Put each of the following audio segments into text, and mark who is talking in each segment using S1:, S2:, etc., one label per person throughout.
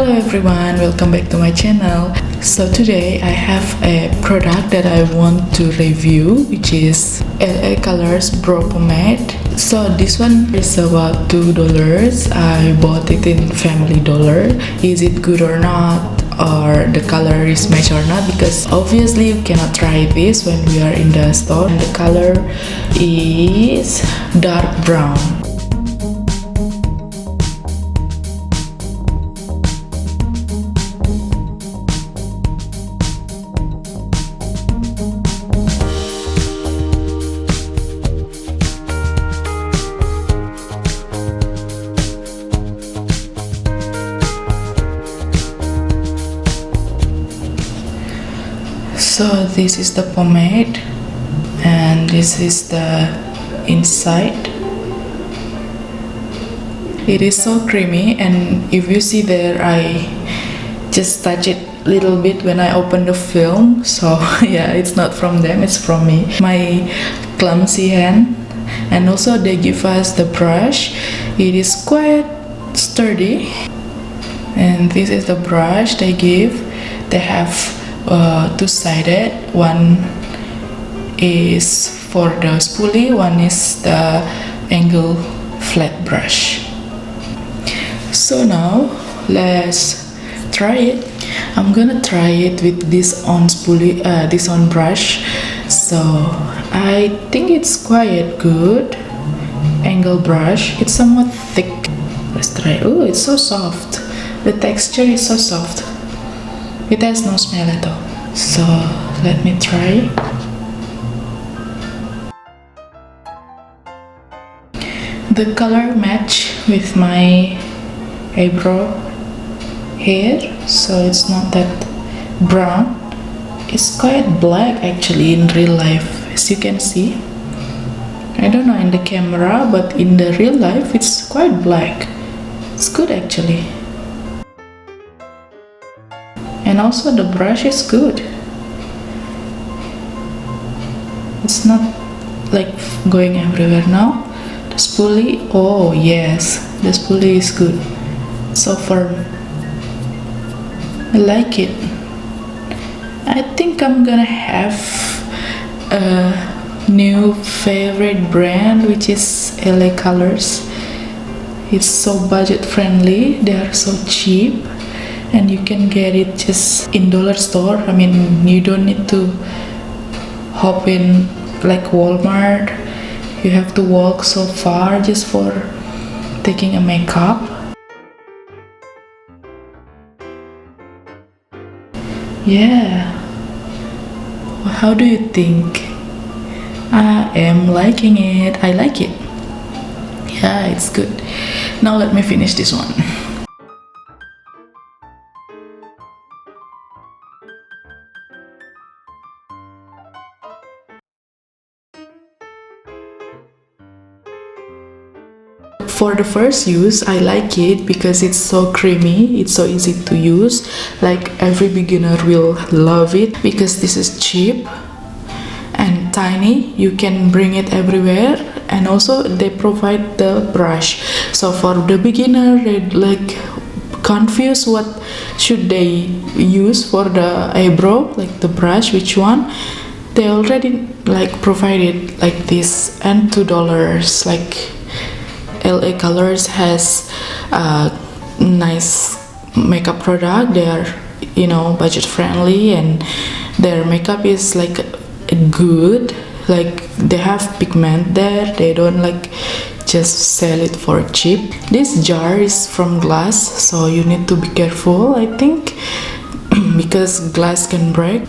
S1: Hello everyone, welcome back to my channel. So today I have a product that I want to review, which is LA Colors Brow Pomade. So this one is about $2. I bought it in Family Dollar. Is it good or not? Or the color is match or not? Because obviously you cannot try this when we are in the store. And the color is dark brown. So this is the pomade and this is the inside. It is so creamy, and if you see there, I just touch it a little bit when I open the film. So yeah, it's not from them, it's from me, my clumsy hand. And also they give us the brush. It is quite sturdy, and this is the brush they give. They have two-sided. One is for the spoolie, one is the angle flat brush. So now let's try it. I'm gonna try it with this on spoolie, this on brush. So I think it's quite good. Angle brush, it's somewhat thick. Let's try. Oh, it's so soft. The texture is so soft. It has no smell at all. So let me try. The color match with my eyebrow hair, so it's not that brown. It's quite black actually in real life, as you can see. I don't know in the camera, but in the real life it's quite black. It's good actually. And also the brush is good. It's not like going everywhere now. The spoolie, oh yes, the spoolie is good. So firm. I like it. I think I'm gonna have a new favorite brand, which is LA Colors. It's so budget friendly. They are so cheap. And you can get it just in dollar store. I mean, you don't need to hop in like Walmart. You have to walk so far just for taking a makeup. Yeah. How do you think? I am liking it. I like it. Yeah, it's good. Now let me finish this one. For the first use, I like it because it's so creamy, it's so easy to use. Like every beginner will love it because this is cheap and tiny. You can bring it everywhere, and also they provide the brush. So for the beginner, they like confused what should they use for the eyebrow, like the brush, which one. They already like provided like this, and $2 like. LA Colors has a nice makeup product. They are, budget friendly, and their makeup is like good. Like they have pigment there. They don't like just sell it for cheap. This jar is from glass, so you need to be careful, I think, because glass can break.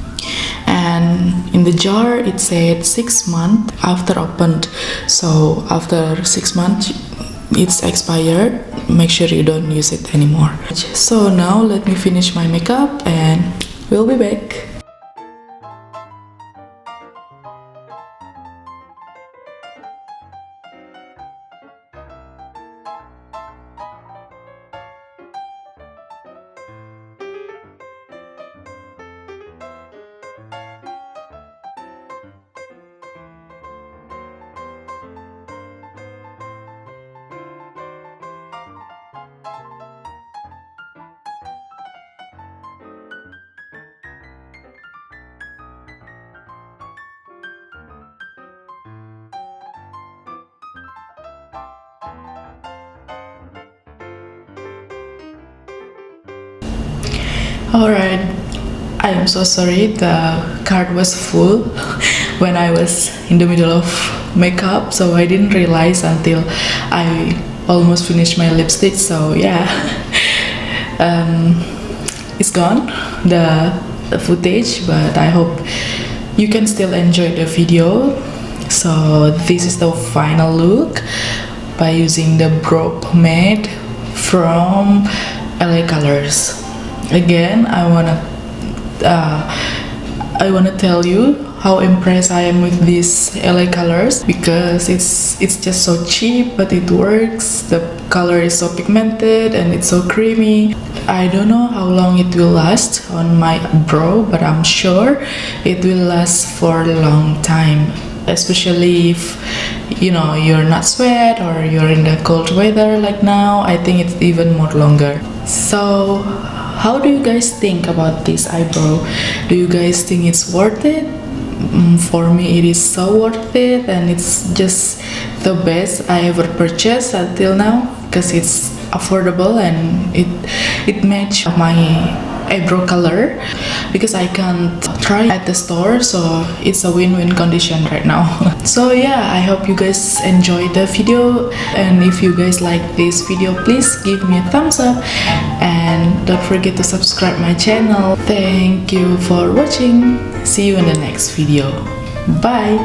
S1: And in the jar it said 6 months after opened. So after 6 months it's expired. Make sure you don't use it anymore. So now let me finish my makeup and we'll be back. Alright, I am so sorry, the card was full when I was in the middle of makeup, so I didn't realize until I almost finished my lipstick. So yeah, it's gone, the footage, but I hope you can still enjoy the video. So this is the final look by using the brow pomade from LA Colors. Again, I wanna tell you how impressed I am with this LA Colors, because it's just so cheap, but it works. The color is so pigmented and it's so creamy. I don't know how long it will last on my brow, but I'm sure it will last for a long time, especially if you know you're not sweat or you're in the cold weather like now. I think it's even more longer. So how do you guys think about this eyebrow? Do you guys think it's worth it? For me, it is so worth it, and it's just the best I ever purchased until now, because it's affordable and it matches my eyebrow color, because I can't try at the store, so it's a win-win condition right now. So yeah, I hope you guys enjoyed the video, and if you guys like this video, please give me a thumbs up and don't forget to subscribe my channel. Thank you for watching. See you in the next video. Bye.